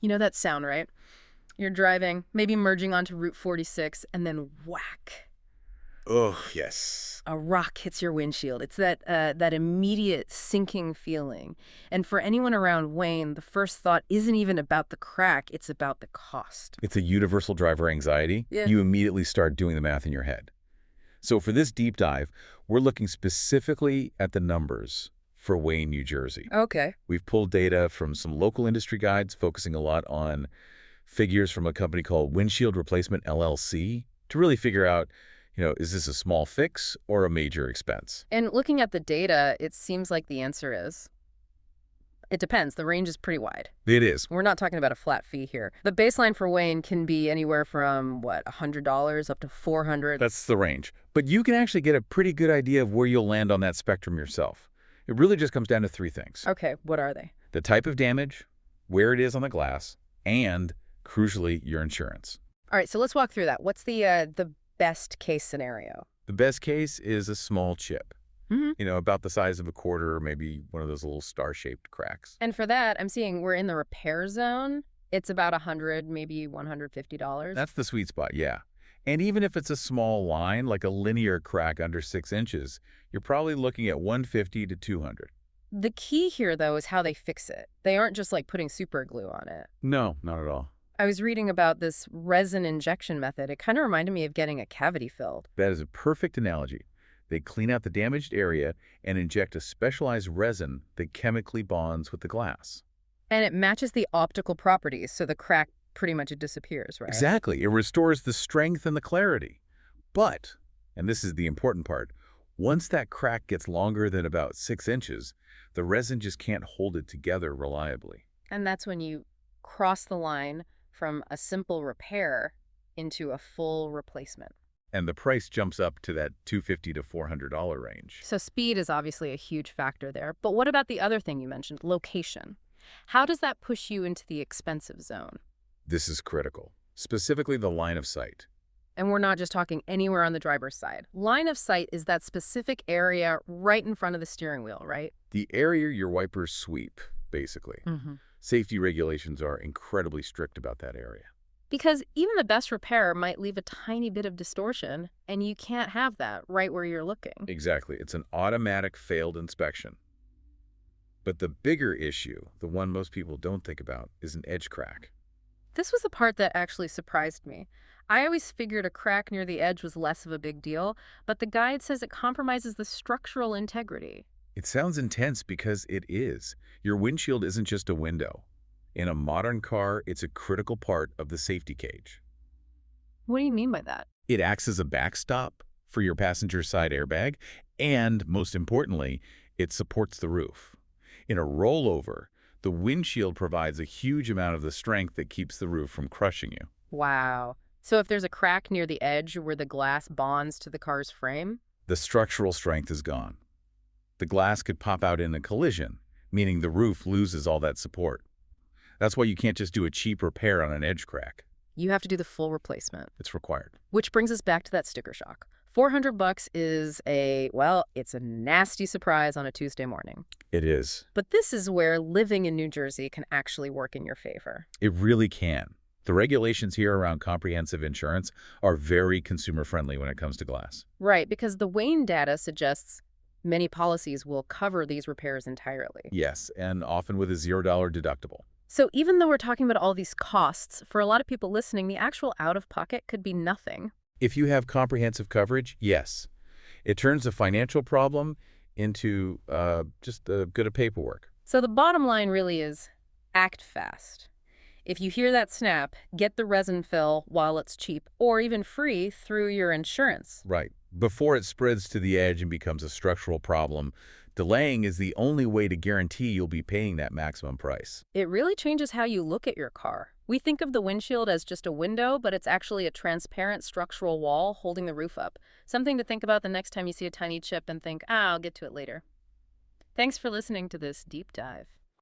You know that sound, right? You're driving, maybe merging onto Route 46, and then whack, Oh, yes. a rock hits your windshield. It's that immediate sinking feeling. And for anyone around Wayne, the first thought isn't even about the crack, it's about the cost. It's a universal driver anxiety. Yeah. You immediately start doing the math in your head. So for this deep dive, we're looking specifically at the numbers for Wayne, New Jersey. Okay. We've pulled data from some local industry guides focusing a lot on figures from a company called Windshield Replacement LLC to really figure out, is this a small fix or a major expense? And looking at the data, it seems like the answer is it depends. The range is pretty wide. It is. We're not talking about a flat fee here. The baseline for Wayne can be anywhere from, $100 up to $400. That's the range. But you can actually get a pretty good idea of where you'll land on that spectrum yourself. It really just comes down to three things. Okay, what are they? The type of damage, where it is on the glass, and, crucially, your insurance. All right, so let's walk through that. What's the best case scenario? The best case is a small chip. Mm-hmm. About the size of a quarter or maybe one of those little star-shaped cracks. And for that, I'm seeing we're in the repair zone. It's about $100, maybe $150. That's the sweet spot, yeah. And even if it's a small line, like a linear crack under 6 inches, you're probably looking at $150 to $200. The key here, though, is how they fix it. They aren't just like putting super glue on it. No, not at all. I was reading about this resin injection method. It kind of reminded me of getting a cavity filled. That is a perfect analogy. They clean out the damaged area and inject a specialized resin that chemically bonds with the glass. And it matches the optical properties, so the crack pretty much disappears, right? Exactly. It restores the strength and the clarity. But, and this is the important part, once that crack gets longer than about 6 inches, the resin just can't hold it together reliably. And that's when you cross the line from a simple repair into a full replacement. And the price jumps up to that $250 to $400 range. So speed is obviously a huge factor there. But what about the other thing you mentioned, location? How does that push you into the expensive zone? This is critical, specifically the line of sight. And we're not just talking anywhere on the driver's side. Line of sight is that specific area right in front of the steering wheel, right? The area your wipers sweep, basically. Mm-hmm. Safety regulations are incredibly strict about that area. Because even the best repair might leave a tiny bit of distortion, and you can't have that right where you're looking. Exactly. It's an automatic failed inspection. But the bigger issue, the one most people don't think about, is an edge crack. This was the part that actually surprised me. I always figured a crack near the edge was less of a big deal, but the guide says it compromises the structural integrity. It sounds intense because it is. Your windshield isn't just a window. In a modern car, it's a critical part of the safety cage. What do you mean by that? It acts as a backstop for your passenger side airbag, and most importantly, it supports the roof. In a rollover, the windshield provides a huge amount of the strength that keeps the roof from crushing you. Wow. So if there's a crack near the edge where the glass bonds to the car's frame? The structural strength is gone. The glass could pop out in a collision, meaning the roof loses all that support. That's why you can't just do a cheap repair on an edge crack. You have to do the full replacement. It's required. Which brings us back to that sticker shock. $400 is it's a nasty surprise on a Tuesday morning. It is. But this is where living in New Jersey can actually work in your favor. It really can. The regulations here around comprehensive insurance are very consumer-friendly when it comes to glass. Right, because the Wayne data suggests many policies will cover these repairs entirely. Yes, and often with a $0 deductible. So even though we're talking about all these costs, for a lot of people listening, the actual out-of-pocket could be nothing. If you have comprehensive coverage, yes. It turns a financial problem into just a bit of paperwork. So the bottom line really is act fast. If you hear that snap, get the resin fill while it's cheap or even free through your insurance. Right. Before it spreads to the edge and becomes a structural problem, delaying is the only way to guarantee you'll be paying that maximum price. It really changes how you look at your car. We think of the windshield as just a window, but it's actually a transparent structural wall holding the roof up. Something to think about the next time you see a tiny chip and think, I'll get to it later. Thanks for listening to this deep dive.